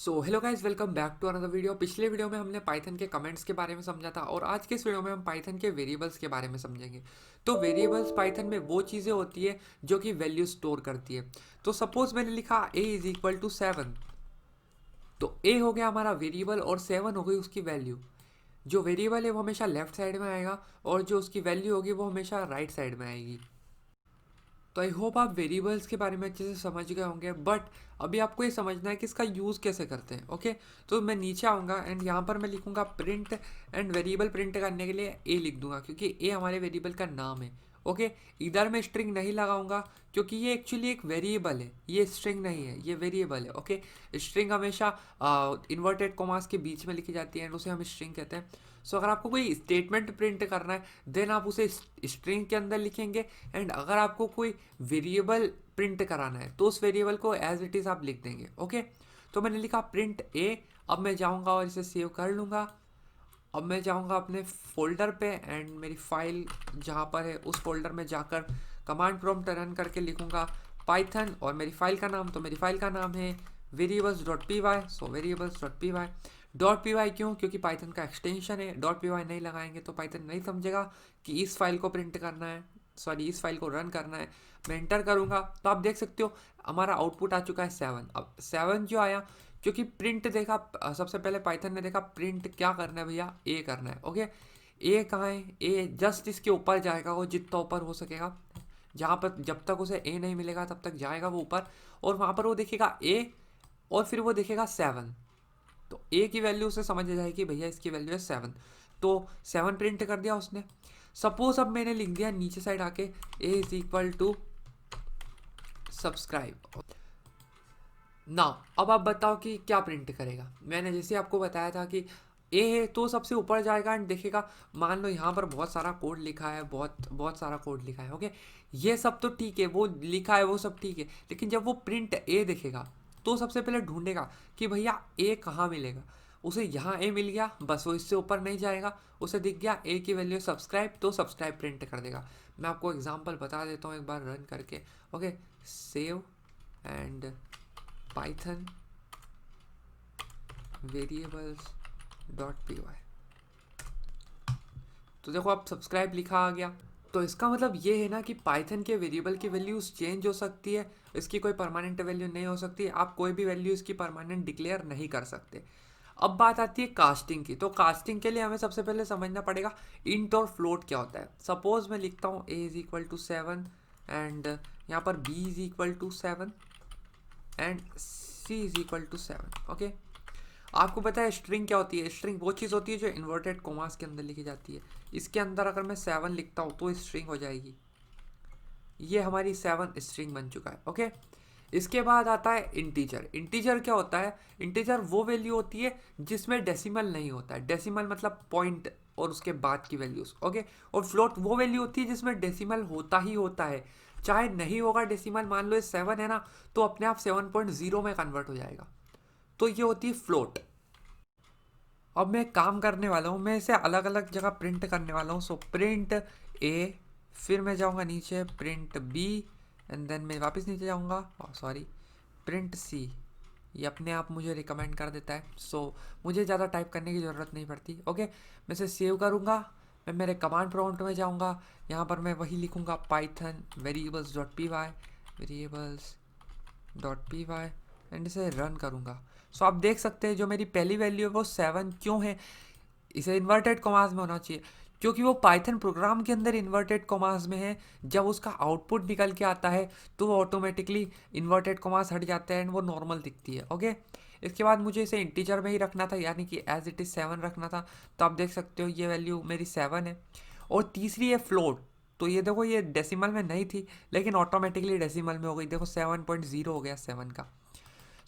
So hello guys, welcome back to another video. पिछले वीडियो में हमने पाइथन के कमेंट्स के बारे में समझा था और आज के इस वीडियो में हम पाइथन के वेरिएबल्स के बारे में समझेंगे। तो वेरिएबल्स पाइथन में वो चीज़ें होती है जो कि वैल्यू स्टोर करती है। तो सपोज मैंने लिखा a इज इक्वल टू 7, तो a हो गया हमारा वेरिएबल और 7 हो गई उसकी वैल्यू। जो वेरिएबल है वो हमेशा लेफ्ट साइड में आएगा और जो उसकी वैल्यू होगी वो हमेशा राइट साइड में आएगी। तो आई होप आप वेरिएबल्स के बारे में अच्छे से समझ गए होंगे, बट अभी आपको ये समझना है कि इसका यूज़ कैसे करते हैं। ओके, तो मैं नीचे आऊँगा एंड यहाँ पर मैं लिखूँगा प्रिंट एंड वेरिएबल प्रिंट करने के लिए ए लिख दूंगा क्योंकि ए हमारे वेरिएबल का नाम है। ओके, इधर मैं स्ट्रिंग नहीं लगाऊंगा क्योंकि ये एक्चुअली एक वेरिएबल है, ये स्ट्रिंग नहीं है, ये वेरिएबल है। ओके, स्ट्रिंग हमेशा इन्वर्टेड कॉमास के बीच में लिखी जाती है एंड उसे हम स्ट्रिंग कहते हैं। सो अगर आपको कोई स्टेटमेंट प्रिंट करना है देन आप उसे स्ट्रिंग के अंदर लिखेंगे, एंड अगर आपको कोई वेरिएबल प्रिंट कराना है तो उस वेरिएबल को एज इट इज़ आप लिख देंगे। ओके, तो मैंने लिखा प्रिंट ए। अब मैं जाऊंगा और इसे सेव कर लूँगा। अब मैं जाऊंगा अपने फोल्डर पे एंड मेरी फाइल जहाँ पर है उस फोल्डर में जाकर कमांड प्रॉम्प्ट रन करके लिखूँगा पाइथन और मेरी फाइल का नाम, तो मेरी फाइल का नाम है variables dot P Y. So variables dot P Y, dot P Y क्यों? क्योंकि पाइथन का एक्सटेंशन है। डॉट पी वाई नहीं लगाएंगे तो पाइथन नहीं समझेगा कि इस फाइल को प्रिंट करना है, सॉरी इस फाइल को रन करना है। मैं एंटर करूँगा तो आप देख सकते हो हमारा आउटपुट आ चुका है 7। अब 7 जो आया क्योंकि प्रिंट देखा, सबसे पहले पाइथन ने देखा प्रिंट क्या करना है भैया, ए करना है। ओके, ए कहाँ है? ए जस्ट इसके ऊपर जाएगा, वो जितना ऊपर हो सकेगा। जहाँ पर जब तक उसे ए नहीं मिलेगा तब तक जाएगा वो ऊपर, और वहाँ पर वो देखेगा ए और फिर वो देखेगा 7। तो ए की वैल्यू उसे समझ आ जाएगी भैया इसकी वैल्यू है 7, तो 7 प्रिंट कर दिया उसने। सपोज अब मैंने लिख दिया नीचे साइड आके ए इज इक्वल टू सब्सक्राइब। ना अब आप बताओ कि क्या प्रिंट करेगा। मैंने जैसे आपको बताया था कि ए है तो सबसे ऊपर जाएगा एंड देखेगा। मान लो यहाँ पर बहुत सारा कोड लिखा है, बहुत बहुत सारा कोड लिखा है। ओके, ये सब तो ठीक है, वो लिखा है वो सब ठीक है, लेकिन जब वो प्रिंट ए देखेगा तो सबसे पहले ढूंढेगा कि भैया ए कहाँ मिलेगा। उसे यहाँ ए मिल गया, बस वो इससे ऊपर नहीं जाएगा। उसे दिख गया ए की वैल्यू सब्सक्राइब, तो सब्सक्राइब प्रिंट कर देगा। मैं आपको एग्जांपल बता देता हूँ एक बार रन करके। Okay, save and Python variables dot P Y, तो देखो आप सब्सक्राइब लिखा आ गया। तो इसका मतलब ये है ना कि पाइथन के वेरिएबल की वैल्यूज चेंज हो सकती है, इसकी कोई परमानेंट वैल्यू नहीं हो सकती। आप कोई भी वैल्यू इसकी परमानेंट डिक्लेयर नहीं कर सकते। अब बात आती है कास्टिंग की। तो कास्टिंग के लिए हमें सबसे पहले समझना पड़ेगा इंट और फ्लोट क्या होता है। सपोज मैं लिखता हूँ A is equal to 7 and यहाँ पर B is equal to 7 and C is equal to 7। Okay, आपको पता है स्ट्रिंग क्या होती है? स्ट्रिंग वो चीज़ होती है जो इन्वर्टेड कोमास के अंदर लिखी जाती है। इसके अंदर अगर मैं 7 लिखता हूँ तो स्ट्रिंग हो जाएगी। ये हमारी 7 स्ट्रिंग बन चुका है। ओके, इसके बाद आता है इंटीजर। इंटीजर क्या होता है? इंटीजर वो वैल्यू होती है जिसमें डेसिमल नहीं होता है। डेसिमल मतलब पॉइंट और उसके बाद की वैल्यूज। ओके, और फ्लोट वो वैल्यू होती है जिसमें डेसिमल होता ही होता है, चाहे नहीं होगा डेसिमल। मान लो ये 7 है ना, तो अपने आप 7.0 में कन्वर्ट हो जाएगा। तो ये होती है फ्लोट। अब मैं काम करने वाला हूँ, मैं इसे अलग अलग जगह प्रिंट करने वाला हूँ। सो प्रिंट ए, फिर मैं जाऊँगा नीचे प्रिंट बी, एंड देन मैं वापस नीचे जाऊँगा, सॉरी प्रिंट सी। ये अपने आप मुझे रिकमेंड कर देता है, सो मुझे ज़्यादा टाइप करने की ज़रूरत नहीं पड़ती। ओके, मैं इसे सेव करूँगा। मैं मेरे कमांड प्रॉम्प्ट में जाऊँगा, यहाँ पर मैं वही लिखूँगा Python variables dot P Y, variables dot P Y, and इसे रन करूँगा। सो आप देख सकते हैं जो मेरी पहली वैल्यू है वो 7 क्यों है? इसे इन्वर्टेड कॉमास में होना चाहिए क्योंकि वो पाइथन प्रोग्राम के अंदर इन्वर्टेड कॉमास में है। जब उसका आउटपुट निकल के आता है तो वो ऑटोमेटिकली इन्वर्टेड कॉमास हट जाते हैं एंड वो नॉर्मल दिखती है। ओके, इसके बाद मुझे इसे इंटीजर में ही रखना था, यानी कि एज इट इज़ 7 रखना था। तो आप देख सकते हो ये वैल्यू मेरी 7 है। और तीसरी है फ्लोट। तो ये देखो ये डेसिमल में नहीं थी लेकिन ऑटोमेटिकली डेसिमल में हो गई। देखो 7.0 हो गया 7 का।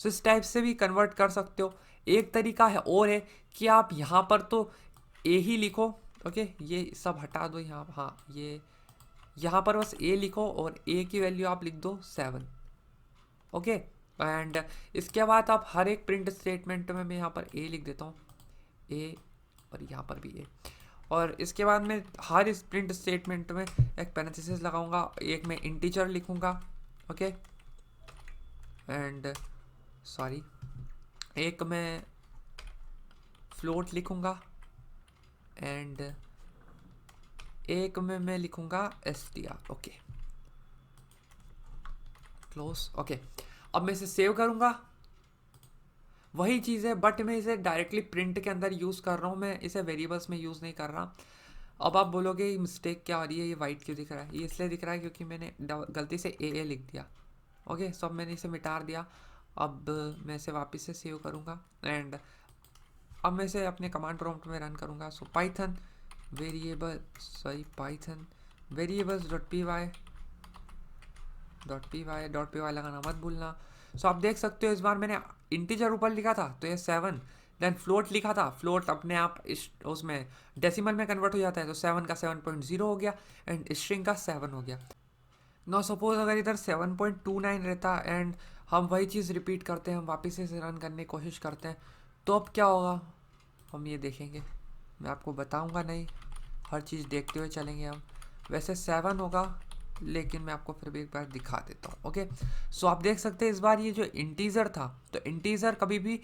सो इस टाइप से भी कन्वर्ट कर सकते हो। एक तरीका है और है कि आप यहाँ पर तो ए ही लिखो। ओके, ये सब हटा दो यहाँ, हाँ ये यहाँ पर बस ए लिखो और ए की वैल्यू आप लिख दो 7। ओके, एंड इसके बाद आप हर एक प्रिंट स्टेटमेंट में मैं यहाँ पर ए लिख देता हूँ, ए, और यहाँ पर भी ए। और इसके बाद मैं हर इस प्रिंट स्टेटमेंट में एक पैरेंथेसिस लगाऊंगा, एक मैं इंटीजर लिखूंगा। ओके, एंड सॉरी एक मैं फ्लोट लिखूँगा एंड एक में मैं लिखूँगा str। Okay, close. ओके, अब मैं इसे सेव करूँगा। वही चीज़ है बट मैं इसे डायरेक्टली प्रिंट के अंदर यूज़ कर रहा हूँ, मैं इसे वेरिएबल्स में यूज़ नहीं कर रहा। अब आप बोलोगे ये मिस्टेक क्या हो रही है, ये वाइट क्यों दिख रहा है? ये इसलिए दिख रहा है क्योंकि मैंने गलती से ए लिख दिया। ओके, सो अब मैंने इसे मिटा दिया। अब मैं इसे वापस से सेव करूँगा एंड अब मैं इसे अपने कमांड प्रॉम्प्ट में रन करूँगा। So Python variables dot P Y लगाना मत भूलना। सो आप देख सकते हो इस बार मैंने इंटीजर ऊपर लिखा था तो ये 7, देन फ्लोट लिखा था, फ्लोट अपने आप उसमें डेसिमल में कन्वर्ट हो जाता है तो 7 का 7.0 हो गया एंड स्ट्रिंग का 7 हो गया। नो सपोज अगर इधर 7.29 रहता एंड हम वही चीज़ रिपीट करते हैं, हम वापस से रन करने की कोशिश करते हैं, तो अब क्या होगा हम ये देखेंगे। मैं आपको बताऊंगा नहीं, हर चीज़ देखते हुए चलेंगे हम। वैसे 7 होगा लेकिन मैं आपको फिर भी एक बार दिखा देता हूँ। ओके, सो आप देख सकते हैं इस बार ये जो इंटीजर था, तो इंटीजर कभी भी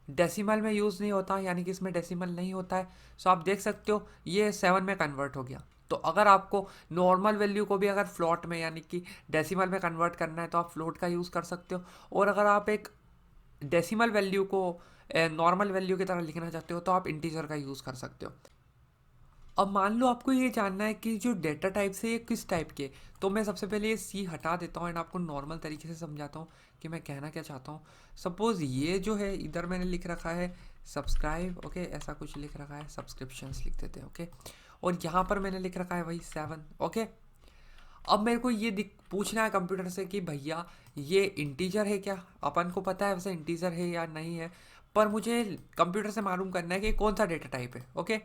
डेसिमल में यूज़ नहीं होता, यानी कि इसमें डेसिमल नहीं होता है। सो आप देख सकते हो ये 7 में कन्वर्ट हो गया। तो अगर आपको नॉर्मल वैल्यू को भी अगर फ्लोट में यानी कि डेसिमल में कन्वर्ट करना है तो आप फ्लोट का यूज़ कर सकते हो, और अगर आप एक डेसिमल वैल्यू को नॉर्मल वैल्यू की तरह लिखना चाहते हो तो आप इंटीजर का यूज़ कर सकते हो। अब मान लो आपको ये जानना है कि जो डेटा टाइप से ये किस टाइप के, तो मैं सबसे पहले ये सी हटा देता हूँ एंड आपको नॉर्मल तरीके से समझाता हूँ कि मैं कहना क्या चाहता हूँ। सपोज़ ये जो है इधर मैंने लिख रखा है सब्सक्राइब, ओके, ऐसा कुछ लिख रखा है, सब्सक्रिप्शंस लिख देते हैं, ओके, और यहाँ पर मैंने लिख रखा है वही 7। ओके, अब मेरे को ये पूछना है कंप्यूटर से कि भैया ये इंटीजर है क्या? अपन को पता है वैसे इंटीजर है या नहीं है, पर मुझे कंप्यूटर से मालूम करना है कि कौन सा डेटा टाइप है। ओके,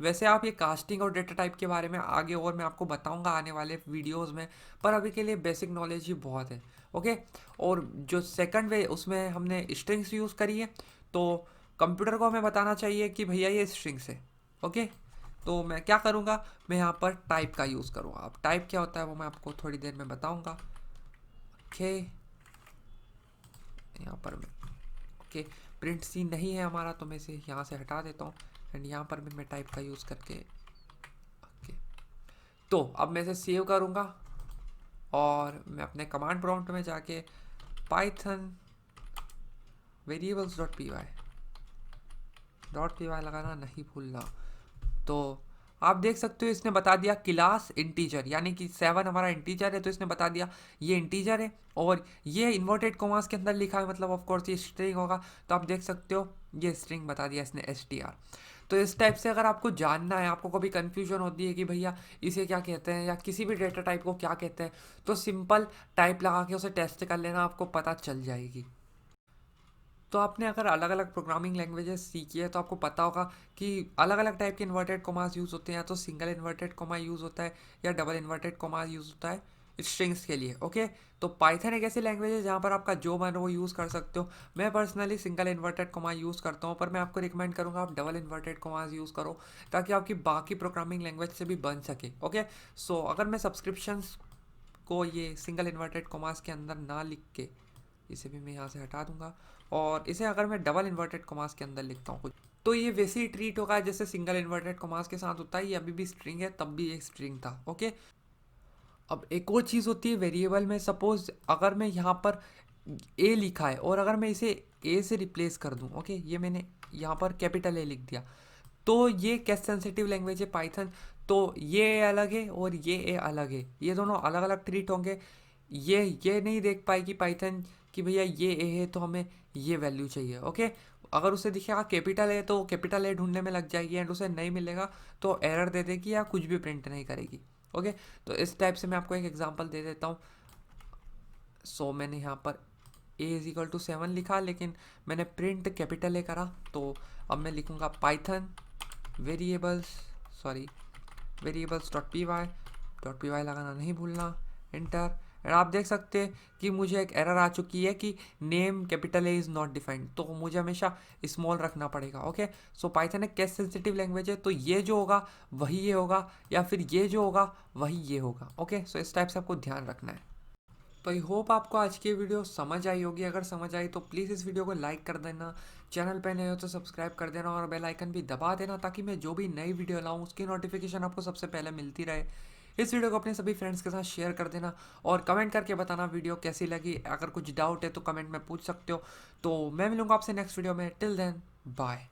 वैसे आप ये कास्टिंग और डेटा टाइप के बारे में आगे और मैं आपको बताऊंगा आने वाले वीडियोस में, पर अभी के लिए बेसिक नॉलेज ही बहुत है। ओके, और जो सेकंड वे उसमें हमने स्ट्रिंग्स यूज़ करी है, तो कंप्यूटर को हमें बताना चाहिए कि भैया ये स्ट्रिंग्स है। ओके, तो मैं क्या करूँगा, मैं यहाँ पर टाइप का यूज़ करूँगा। अब टाइप क्या होता है वो मैं आपको थोड़ी देर में बताऊँगा। ओके, यहाँ पर मैं ओके प्रिंट सी नहीं है हमारा तो मैं इसे यहाँ से हटा देता हूँ एंड यहाँ पर भी मैं टाइप का यूज़ करके ओके, तो अब मैं इसे सेव करूँगा और मैं अपने कमांड प्रॉम्प्ट में जाके Python variables dot P Y लगाना नहीं भूलना। तो आप देख सकते हो इसने बता दिया क्लास इंटीजर, यानी कि 7 हमारा इंटीजर है तो इसने बता दिया ये इंटीजर है, और ये इन्वर्टेड कॉमास के अंदर लिखा है मतलब ऑफ कोर्स ये स्ट्रिंग होगा। तो आप देख सकते हो ये स्ट्रिंग बता दिया इसने str। तो इस टाइप से अगर आपको जानना है, आपको कभी कन्फ्यूजन होती है कि भैया इसे क्या कहते हैं या किसी भी डेटा टाइप को क्या कहते हैं, तो सिंपल टाइप लगा के उसे टेस्ट कर लेना, आपको पता चल जाएगी। तो आपने अगर अलग अलग प्रोग्रामिंग लैंग्वेजेस सीखी है तो आपको पता होगा कि अलग अलग टाइप के इन्वर्टेड कोमास यूज़ होते हैं, या तो सिंगल इन्वर्टेड कोमा यूज़ होता है या डबल इन्वर्टेड कोमा यूज़ होता है स्ट्रिंग्स के लिए। ओके, तो पाइथन एक ऐसी लैंग्वेज है जहाँ पर आपका जो मन हो वो यूज़ कर सकते हो। मैं personally single inverted coma use करता हूँ, पर मैं आपको रिकमेंड करूँगा आप डबल इन्वर्टेड कोमास यूज़ करो ताकि आपकी बाकी प्रोग्रामिंग लैंग्वेज से भी बन सके। ओके, सो अगर मैं सब्सक्रिप्शंस को ये सिंगल इन्वर्टेड कोमास के अंदर ना लिख के, इसे भी मैं यहाँ से हटा दूंगा, और इसे अगर मैं डबल इन्वर्टेड कोमास के अंदर लिखता हूँ कुछ, तो ये वैसे ही ट्रीट होगा जैसे सिंगल इन्वर्टेड कोमास के साथ होता है। ये अभी भी स्ट्रिंग है, तब भी एक स्ट्रिंग था। ओके, अब एक और चीज़ होती है वेरिएबल में, सपोज अगर मैं यहाँ पर ए लिखा है और अगर मैं इसे ए से रिप्लेस कर दूँ, ओके, ये मैंने यहाँ पर कैपिटल ए लिख दिया, तो ये कैश सेंसिटिव लैंग्वेज है पाइथन, तो ये ए अलग है और ये ए अलग है, ये दोनों अलग अलग ट्रीट होंगे। ये नहीं देख पाएगी पाइथन कि भैया ये ए है तो हमें ये वैल्यू चाहिए। ओके, अगर उसे दिखेगा कैपिटल ए तो कैपिटल ए ढूंढने में लग जाएगी एंड उसे नहीं मिलेगा तो एरर दे देगी या कुछ भी प्रिंट नहीं करेगी। ओके, तो इस टाइप से मैं आपको एक एग्जांपल दे देता हूँ। सो मैंने यहाँ पर a = 7 लिखा लेकिन मैंने प्रिंट कैपिटल ए करा, तो अब मैं लिखूँगा Python variables dot P Y लगाना नहीं भूलना, एंटर। एंड आप देख सकते हैं कि मुझे एक एरर आ चुकी है कि name capital A is not defined, तो मुझे हमेशा स्मॉल रखना पड़ेगा। ओके, सो पाइथन एक केस सेंसिटिव लैंग्वेज है, तो ये जो होगा वही ये होगा या फिर ये जो होगा वही ये होगा। ओके, सो इस टाइप से आपको ध्यान रखना है। तो आई होप आपको आज की वीडियो समझ आई होगी। अगर समझ आई तो प्लीज़ इस वीडियो को लाइक कर देना, चैनल पे नए हो तो सब्सक्राइब कर देना और बेल आइकन भी दबा देना, ताकि मैं जो भी नई वीडियो लाऊं उसकी नोटिफिकेशन आपको सबसे पहले मिलती रहे। इस वीडियो को अपने सभी फ्रेंड्स के साथ शेयर कर देना और कमेंट करके बताना वीडियो कैसी लगी। अगर कुछ डाउट है तो कमेंट में पूछ सकते हो। तो मैं मिलूंगा आपसे नेक्स्ट वीडियो में। Till then bye.